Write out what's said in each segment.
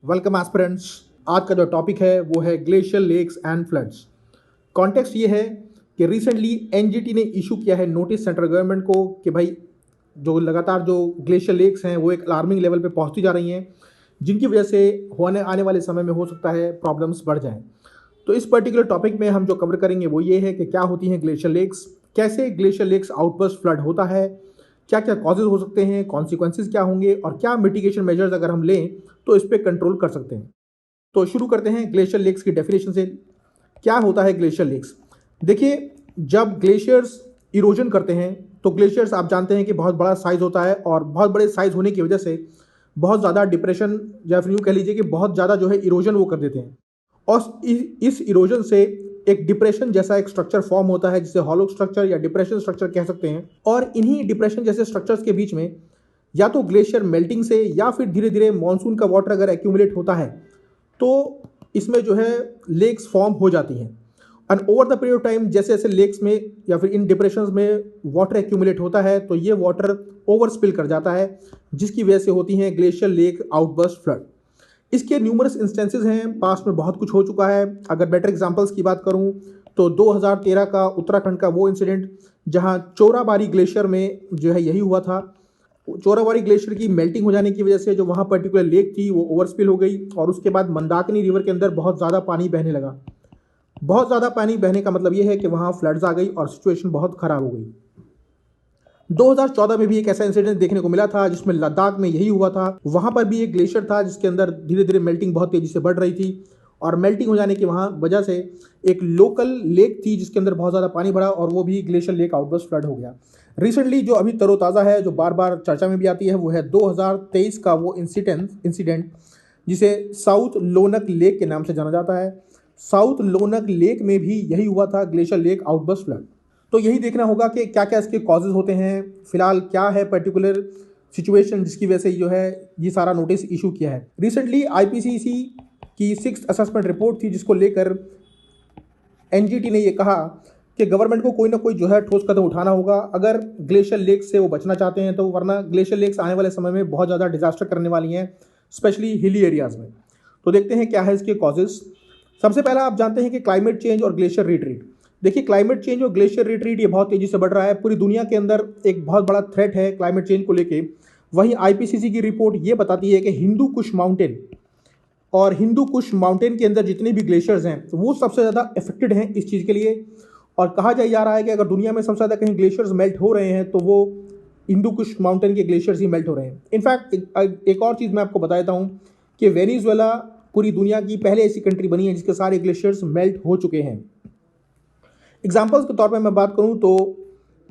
Welcome aspirants. आज का जो टॉपिक है वो है glacial lakes and floods. Context ये है कि रिसेंटली एनजीटी ने इशू किया है नोटिस सेंट्रल गवर्नमेंट को कि भाई जो लगातार जो ग्लेशियल लेक्स हैं वो एक अलार्मिंग लेवल पे पहुंचती जा रही हैं, जिनकी वजह से होने आने वाले समय में हो सकता है प्रॉब्लम्स बढ़ जाएं। तो इस पर्टिकुलर टॉपिक में हम जो कवर करेंगे वो ये है कि क्या होती हैं ग्लेशियल लेक्स, कैसे ग्लेशियल लेक्स आउटबर्स्ट फ्लड होता है, क्या क्या कॉजेज हो सकते हैं, कॉन्सिक्वेंसेज क्या होंगे और क्या मिटिगेशन मेजर्स अगर हम लें तो इस पर कंट्रोल कर सकते हैं। तो शुरू करते हैं ग्लेशियर लेक्स की डेफिनेशन से। क्या होता है ग्लेशियर लेक्स? देखिए, जब ग्लेशियर्स इरोजन करते हैं तो ग्लेशियर्स आप जानते हैं कि बहुत बड़ा साइज होता है और बहुत बड़े साइज होने की वजह से बहुत ज़्यादा डिप्रेशन या फिर यूँ कह लीजिए कि बहुत ज़्यादा जो है इरोजन वो कर देते हैं और इस इरोजन से एक डिप्रेशन जैसा एक स्ट्रक्चर फॉर्म होता है जिसे हॉलो स्ट्रक्चर या डिप्रेशन स्ट्रक्चर कह सकते हैं। और इन्हीं डिप्रेशन जैसे स्ट्रक्चर्स के बीच में या तो ग्लेशियर मेल्टिंग से या फिर धीरे धीरे मानसून का वाटर अगर एक्यूमुलेट होता है तो इसमें जो है लेक्स फॉर्म हो जाती हैं। And over the period of time जैसे जैसे लेक्स में या फिर इन डिप्रेशंस में वाटर एक्यूमुलेट होता है तो ये वाटर ओवर स्पिल कर जाता है, जिसकी वजह से होती हैं ग्लेशियर लेक आउटबर्स्ट फ्लड। इसके न्यूमरस इंस्टेंसेस हैं, पास्ट में बहुत कुछ हो चुका है। अगर बेटर एग्जांपल्स की बात करूं तो 2013 का उत्तराखंड का वो इंसिडेंट जहां चोराबाड़ी ग्लेशियर में जो है यही हुआ था। चोराबाड़ी ग्लेशियर की मेल्टिंग हो जाने की वजह से जो वहाँ पर्टिकुलर लेक थी वो ओवरस्पिल हो गई और उसके बाद मंदाकिनी रिवर के अंदर बहुत ज़्यादा पानी बहने लगा। बहुत ज़्यादा पानी बहने का मतलब ये है कि वहाँ फ्लड्स आ गई और सिचुएशन बहुत ख़राब हो गई। 2014 में भी एक ऐसा इंसिडेंट देखने को मिला था जिसमें लद्दाख में यही हुआ था। वहाँ पर भी एक ग्लेशियर था जिसके अंदर धीरे धीरे मेल्टिंग बहुत तेज़ी से बढ़ रही थी और मेल्टिंग हो जाने की वहाँ वजह से एक लोकल लेक थी जिसके अंदर बहुत ज़्यादा पानी भरा और वो भी ग्लेशियर लेक आउटबर्स्ट फ्लड हो गया। रिसेंटली जो अभी तरोताज़ा है, जो बार बार चर्चा में भी आती है, वो है 2023 का वो इंसिडेंट जिसे साउथ लोनक लेक के नाम से जाना जाता है। साउथ लोनक लेक में भी यही हुआ था, ग्लेशियर लेक आउटबर्स्ट फ्लड। तो यही देखना होगा कि क्या क्या इसके कॉजेज होते हैं, फिलहाल क्या है पर्टिकुलर सिचुएशन जिसकी वजह से जो है ये सारा नोटिस इशू किया है। रिसेंटली आईपीसीसी की 6th असेसमेंट रिपोर्ट थी जिसको लेकर एनजीटी ने ये कहा कि गवर्नमेंट को कोई ना कोई जो है ठोस कदम उठाना होगा अगर ग्लेशियर लेक से वो बचना चाहते हैं तो, वरना ग्लेशियर लेक्स आने वाले समय में बहुत ज़्यादा डिजास्टर करने वाली हैं, स्पेशली हिली एरियाज़ में। तो देखते हैं क्या है इसके कॉजेज। सबसे पहला आप जानते हैं कि क्लाइमेट चेंज और ग्लेशियर रिट्रीट। देखिए, क्लाइमेट चेंज और ग्लेशियर रिट्रीट ये बहुत तेज़ी से बढ़ रहा है, पूरी दुनिया के अंदर एक बहुत बड़ा थ्रेट है क्लाइमेट चेंज को लेके। वहीं आईपीसीसी की रिपोर्ट ये बताती है कि हिंदू कुश माउंटेन और हिंदू कुश माउंटेन के अंदर जितने भी ग्लेशियर्स हैं वो सबसे ज़्यादा अफेक्टेड हैं इस चीज़ के लिए। और कहा जा रहा है कि अगर दुनिया में सबसे ज़्यादा कहीं ग्लेशियर्स मेल्ट हो रहे हैं तो वो हिंदू कुश माउंटेन के ग्लेशियर्स ही मेल्ट हो रहे हैं। इनफैक्ट एक और चीज़ मैं आपको बता देता हूँ कि वेनेजुएला पूरी दुनिया की पहले ऐसी कंट्री बनी है जिसके सारे ग्लेशियर्स मेल्ट हो चुके हैं। एग्जाम्पल्स के तौर पर मैं बात करूँ तो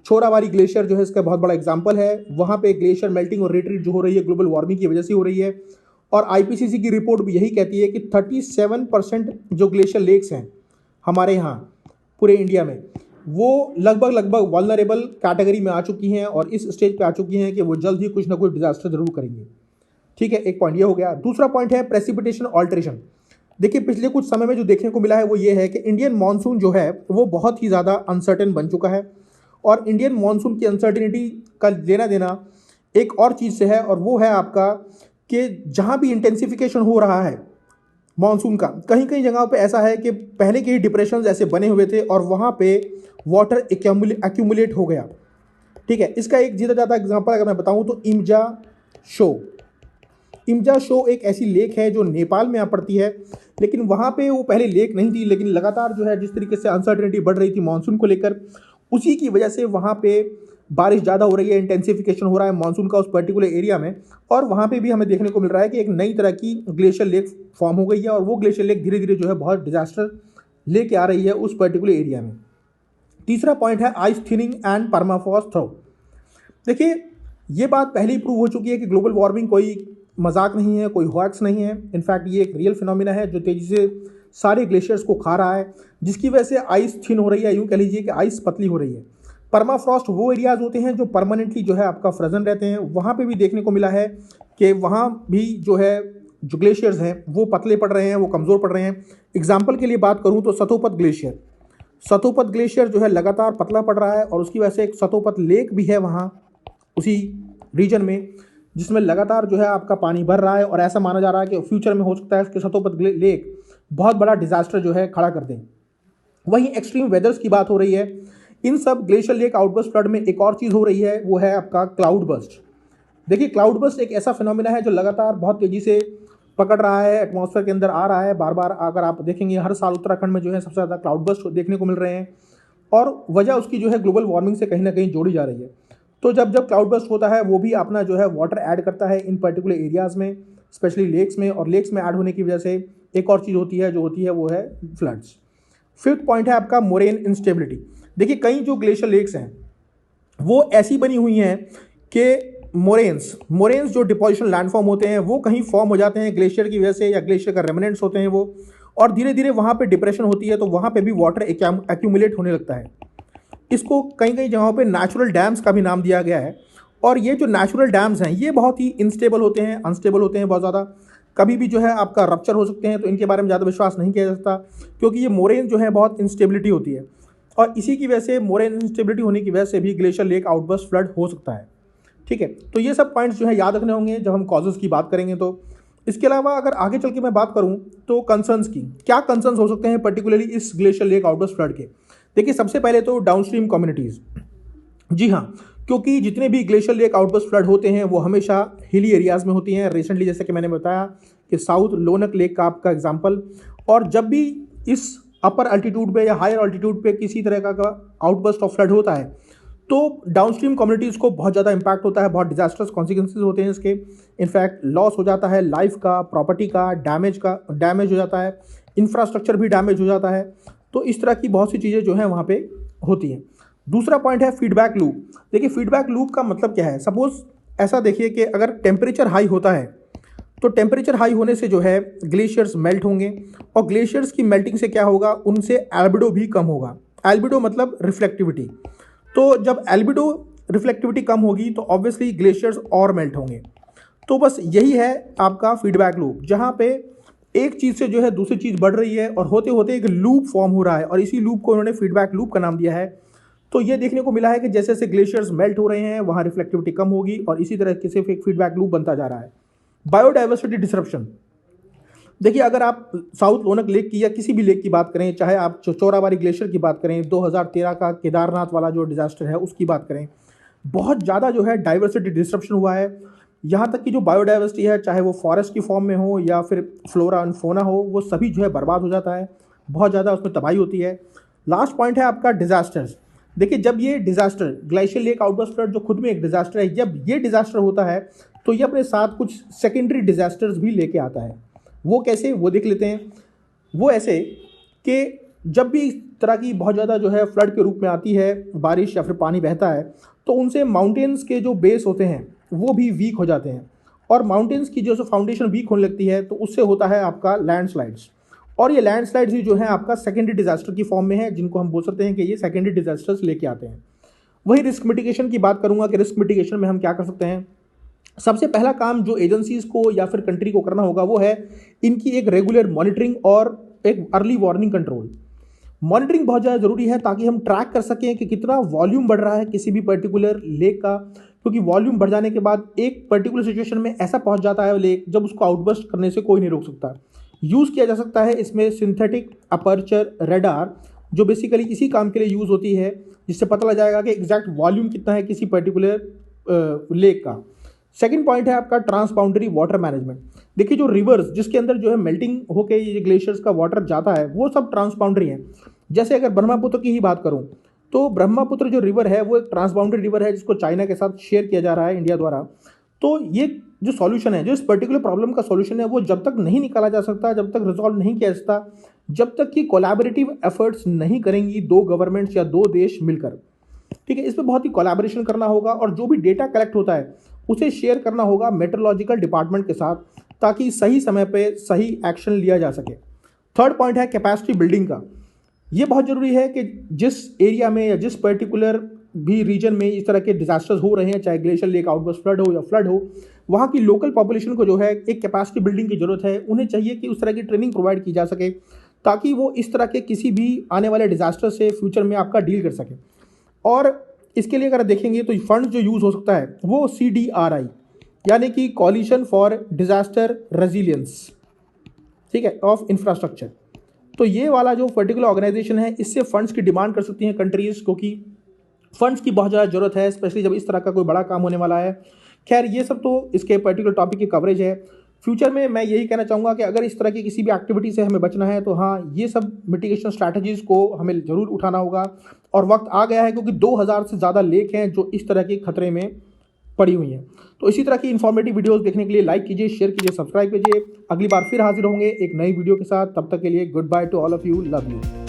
छोराबाड़ी ग्लेशियर जो है इसका बहुत बड़ा एग्जाम्पल है। वहाँ पे ग्लेशियर मेल्टिंग और रिट्रीट जो हो रही है ग्लोबल वार्मिंग की वजह से हो रही है। और आईपीसीसी की रिपोर्ट भी यही कहती है कि 37% जो ग्लेशियर लेक्स हैं हमारे यहाँ पूरे इंडिया में वो लगभग वल्नरेबल कैटेगरी में आ चुकी हैं और इस स्टेज पे आ चुकी हैं कि वो जल्द ही कुछ ना कुछ डिजास्टर जरूर करेंगे। ठीक है, एक पॉइंट ये हो गया। दूसरा पॉइंट है प्रेसिपिटेशन ऑल्ट्रेशन। देखिए, पिछले कुछ समय में जो देखने को मिला है वो ये है कि इंडियन मानसून जो है वो बहुत ही ज़्यादा अनसर्टेन बन चुका है और इंडियन मानसून की अनसर्टेनिटी का लेना देना एक और चीज़ से है और वो है आपका कि जहाँ भी इंटेंसिफिकेशन हो रहा है मानसून का, कहीं कहीं जगहों पे ऐसा है कि पहले के ही डिप्रेशंस ऐसे बने हुए थे और वहाँ पे वाटर एक्यूमुलेट हो गया। ठीक है, इसका एक जीता जाता एग्जांपल अगर मैं बताऊँ तो इम्जा शो एक ऐसी लेक है जो नेपाल में आ पड़ती है, लेकिन वहाँ पे वो पहले लेक नहीं थी, लेकिन लगातार जो है जिस तरीके से अनसर्टेनिटी बढ़ रही थी मानसून को लेकर, उसी की वजह से वहाँ पे बारिश ज़्यादा हो रही है, इंटेंसिफिकेशन हो रहा है मानसून का उस पर्टिकुलर एरिया में। और वहाँ पे भी हमें देखने को मिल रहा है कि एक नई तरह की ग्लेशियर लेक फॉर्म हो गई है और वो ग्लेशियर लेक धीरे धीरे जो है बहुत डिजास्टर लेके आ रही है उस पर्टिकुलर एरिया में। तीसरा पॉइंट है ice thinning and permafrost thaw. देखिए, ये बात पहले ही प्रूव हो चुकी है कि ग्लोबल वार्मिंग कोई मजाक नहीं है, कोई हॉक्स नहीं है। इनफैक्ट ये एक रियल फिनोमिना है जो तेज़ी से सारे ग्लेशियर्स को खा रहा है, जिसकी वजह से आइस थिन हो रही है, यूँ कह लीजिए कि आइस पतली हो रही है। परमाफ्रॉस्ट वो एरियाज होते हैं जो परमानेंटली जो है आपका फ्रोजन रहते हैं। वहाँ पे भी देखने को मिला है कि वहाँ भी जो है जो ग्लेशियर्स हैं वो पतले पड़ रहे हैं, वो कमज़ोर पड़ रहे हैं। एग्जाम्पल के लिए बात करूँ तो सतोपत ग्लेशियर जो है लगातार पतला पड़ रहा है और उसकी वजह से एक सतोपत लेक भी है वहाँ उसी रीजन में, जिसमें लगातार जो है आपका पानी भर रहा है और ऐसा माना जा रहा है कि फ्यूचर में हो सकता है इसके सतहों पर लेक बहुत बड़ा डिजास्टर जो है खड़ा कर दें। वहीं एक्सट्रीम वेदर्स की बात हो रही है। इन सब ग्लेशियर लेक आउटबर्स्ट फ्लड में एक और चीज़ हो रही है, वो है आपका क्लाउड बर्स्ट। देखिए क्लाउड बर्स्ट एक ऐसा फिनोमिना है जो लगातार बहुत तेज़ी से पकड़ रहा है, एटमॉस्फेयर के अंदर आ रहा है बार बार। अगर आप देखेंगे हर साल उत्तराखंड में जो है सबसे ज़्यादा क्लाउड बर्स्ट देखने को मिल रहे हैं और वजह उसकी जो है ग्लोबल वार्मिंग से कहीं ना कहीं जोड़ी जा रही है। तो जब जब क्लाउड बर्स्ट होता है वो भी अपना जो है वाटर ऐड करता है इन पर्टिकुलर एरियाज़ में, स्पेशली लेक्स में, और लेक्स में ऐड होने की वजह से एक और चीज़ होती है जो होती है वो है फ्लड्स। फिफ्थ पॉइंट है आपका मोरेन इंस्टेबिलिटी। देखिए कई जो ग्लेशियर लेक्स हैं वो ऐसी बनी हुई हैं कि मोरेन्स जो डिपोजिशन लैंडफॉर्म होते हैं वो कहीं फॉर्म हो जाते हैं ग्लेशियर की वजह से, या ग्लेशियर का रेमिनेंट्स होते हैं वो, और धीरे धीरे वहाँ पे डिप्रेशन होती है तो वहाँ पे भी वाटर एक्यूमुलेट होने लगता है। इसको कई कई जगहों पे नेचुरल डैम्स का भी नाम दिया गया है। और ये जो नेचुरल डैम्स हैं ये बहुत ही इनस्टेबल होते हैं, अनस्टेबल होते हैं बहुत ज़्यादा, कभी भी जो है आपका रप्चर हो सकते हैं। तो इनके बारे में ज़्यादा विश्वास नहीं किया जा सकता क्योंकि ये मोरेन जो है बहुत इंस्टेबिलिटी होती है, और इसी की वजह से मोरेन इंस्टेबिलिटी होने की वजह से भी ग्लेशियर लेक आउटबर्स्ट फ्लड हो सकता है। ठीक है, तो ये सब पॉइंट्स जो है याद रखने होंगे जब हम कॉजेज़ की बात करेंगे। तो इसके अलावा अगर आगे चल के मैं बात करूं तो कंसर्न्स की, क्या कंसर्न्स हो सकते हैं पर्टिकुलरली इस ग्लेशियर लेक आउटबर्स्ट फ्लड के। देखिए सबसे पहले तो डाउनस्ट्रीम कम्युनिटीज़। जी हाँ, क्योंकि जितने भी ग्लेशियर लेक आउटबर्स्ट फ्लड होते हैं वो हमेशा हिली एरियाज़ में होती हैं। रिसेंटली जैसे कि मैंने बताया कि साउथ लोनक लेक का आपका एग्जाम्पल, और जब भी इस अपर अल्टीट्यूड पे या हायर अल्टीट्यूड पे किसी तरह का आउटबर्स्ट ऑफ फ्लड होता है तो डाउनस्ट्रीम कम्युनिटीज़ को बहुत ज़्यादा इंपैक्ट होता है, बहुत डिजास्टर्स कॉन्सिक्वेंसेज होते हैं इसके। इनफैक्ट लॉस हो जाता है लाइफ का, प्रॉपर्टी का डैमेज हो जाता है, इंफ्रास्ट्रक्चर भी डैमेज हो जाता है। तो इस तरह की बहुत सी चीज़ें जो हैं वहाँ पे होती हैं। दूसरा पॉइंट है फीडबैक लूप। देखिए फीडबैक लूप का मतलब क्या है। सपोज ऐसा देखिए कि अगर टेम्परेचर हाई होता है तो टेम्परेचर हाई होने से जो है ग्लेशियर्स मेल्ट होंगे, और ग्लेशियर्स की मेल्टिंग से क्या होगा, उनसे एल्बिडो भी कम होगा। एल्बिडो मतलब रिफ्लेक्टिविटी। तो जब एल्बिडो रिफ्लेक्टिविटी कम होगी तो ऑब्वियसली ग्लेशियर्स और मेल्ट होंगे। तो बस यही है आपका फीडबैक लूप, जहाँ पे एक चीज़ से जो है दूसरी चीज़ बढ़ रही है और होते होते एक लूप फॉर्म हो रहा है, और इसी लूप को उन्होंने फीडबैक लूप का नाम दिया है। तो ये देखने को मिला है कि जैसे जैसे ग्लेशियर्स मेल्ट हो रहे हैं वहाँ रिफ्लेक्टिविटी कम होगी, और इसी तरह से एक फीडबैक लूप बनता जा रहा है। Biodiversity disruption. देखिए अगर आप साउथ लोनक लेक की या किसी भी लेक की बात करें, चाहे आप चोराबाड़ी ग्लेशियर की बात करें, 2013 का केदारनाथ वाला जो डिजास्टर है उसकी बात करें, बहुत ज़्यादा जो है डाइवर्सिटी डिसरप्शन हुआ है। यहाँ तक कि जो बायोडाइवर्सिटी है, चाहे वो फॉरेस्ट की फॉर्म में हो या फिर फ्लोरा एंड फोना हो, वो सभी जो है बर्बाद हो जाता है, बहुत ज़्यादा उसमें तबाही होती है। लास्ट पॉइंट है आपका डिजास्टर्स। देखिए जब ये disaster glacier lake outburst flood जो खुद में एक डिजास्टर है, जब ये डिजास्टर होता है तो ये अपने साथ कुछ सेकेंडरी डिजास्टर्स भी लेके आता है। वो कैसे, वो देख लेते हैं। वो ऐसे कि जब भी इस तरह की बहुत ज़्यादा जो है फ्लड के रूप में आती है बारिश या फिर पानी बहता है, तो उनसे माउंटेन्स के जो बेस होते हैं वो भी वीक हो जाते हैं, और माउंटेन्स की जो फाउंडेशन वीक होने लगती है तो उससे होता है आपका लैंडस्लाइड्स। और ये लैंडस्लाइड्स ही जो है आपका सेकेंडरी डिजास्टर की फॉर्म में है, जिनको हम बोल सकते हैं कि ये सेकेंडरी डिजास्टर्स लेके आते हैं। वही रिस्क मिटिगेशन की बात करूंगा कि रिस्क मिटिगेशन में हम क्या कर सकते हैं। सबसे पहला काम जो एजेंसीज को या फिर कंट्री को करना होगा वो है इनकी एक रेगुलर मॉनिटरिंग और एक अर्ली वार्निंग कंट्रोल। मॉनिटरिंग बहुत ज़्यादा ज़रूरी है ताकि हम ट्रैक कर सकें कि कितना वॉल्यूम बढ़ रहा है किसी भी पर्टिकुलर लेक का, क्योंकि वॉल्यूम बढ़ जाने के बाद एक पर्टिकुलर सिचुएशन में ऐसा पहुंच जाता है लेक जब उसको आउटबर्स्ट करने से कोई नहीं रोक सकता। यूज़ किया जा सकता है इसमें सिंथेटिक अपर्चर रेडार, जो बेसिकली इसी काम के लिए यूज़ होती है, जिससे पता लग जाएगा कि एग्जैक्ट वॉल्यूम कितना है किसी पर्टिकुलर लेक का। सेकंड पॉइंट है आपका ट्रांसबाउंडरी वाटर मैनेजमेंट। देखिए जो रिवर्स जिसके अंदर जो है मेल्टिंग होके ये ग्लेशियर्स का वाटर जाता है वो सब ट्रांसबाउंडरी हैं। जैसे अगर ब्रह्मपुत्र की ही बात करूं तो ब्रह्मपुत्र जो रिवर है वो एक ट्रांसबाउंडरी रिवर है जिसको चाइना के साथ शेयर किया जा रहा है इंडिया द्वारा। तो ये जो सॉल्यूशन है, जो इस पर्टिकुलर प्रॉब्लम का सॉल्यूशन है, वो जब तक नहीं निकाला जा सकता, जब तक रिजॉल्व नहीं किया जा सकता, जब तक कि कोलैबोरेटिव एफर्ट्स नहीं करेंगी दो गवर्नमेंट्स या दो देश मिलकर। ठीक है, इस पर बहुत ही कोलैबोरेशन करना होगा, और जो भी डेटा कलेक्ट होता है उसे शेयर करना होगा मेट्रोलॉजिकल डिपार्टमेंट के साथ, ताकि सही समय पे सही एक्शन लिया जा सके। थर्ड पॉइंट है कैपेसिटी बिल्डिंग का। ये बहुत ज़रूरी है कि जिस एरिया में या जिस पर्टिकुलर भी रीजन में इस तरह के डिजास्टर्स हो रहे हैं, चाहे ग्लेशियर लेक आउटबर्स्ट फ्लड हो या फ्लड हो, वहाँ की लोकल पॉपुलेशन को जो है एक कैपेसिटी बिल्डिंग की जरूरत है। उन्हें चाहिए कि उस तरह की ट्रेनिंग प्रोवाइड की जा सके ताकि वो इस तरह के किसी भी आने वाले डिजास्टर से फ्यूचर में आपका डील कर सके। और इसके लिए अगर देखेंगे तो फंड जो यूज़ हो सकता है वो CDRI, यानी कि कॉलिशन फॉर डिजास्टर रेजिलियंस, ठीक है, ऑफ इंफ्रास्ट्रक्चर। तो ये वाला जो पर्टिकुलर ऑर्गेनाइजेशन है, इससे फंड्स की डिमांड कर सकती हैं कंट्रीज, क्योंकि फंड्स की बहुत ज़्यादा जरूरत है, स्पेशली जब इस तरह का कोई बड़ा काम होने वाला है। खैर, ये सब तो इसके पर्टिकुलर टॉपिक की कवरेज है। फ्यूचर में मैं यही कहना चाहूँगा कि अगर इस तरह की किसी भी एक्टिविटी से हमें बचना है तो हाँ, ये सब मिटिगेशन स्ट्रैटेजीज़ को हमें ज़रूर उठाना होगा। और वक्त आ गया है, क्योंकि 2000 से ज़्यादा लेक हैं जो इस तरह के खतरे में पड़ी हुई हैं। तो इसी तरह की इन्फॉर्मेटिव वीडियोस देखने के लिए लाइक कीजिए, शेयर कीजिए, सब्सक्राइब कीजिए। अगली बार फिर हाजिर होंगे एक नई वीडियो के साथ। तब तक के लिए good by two all of you, love you.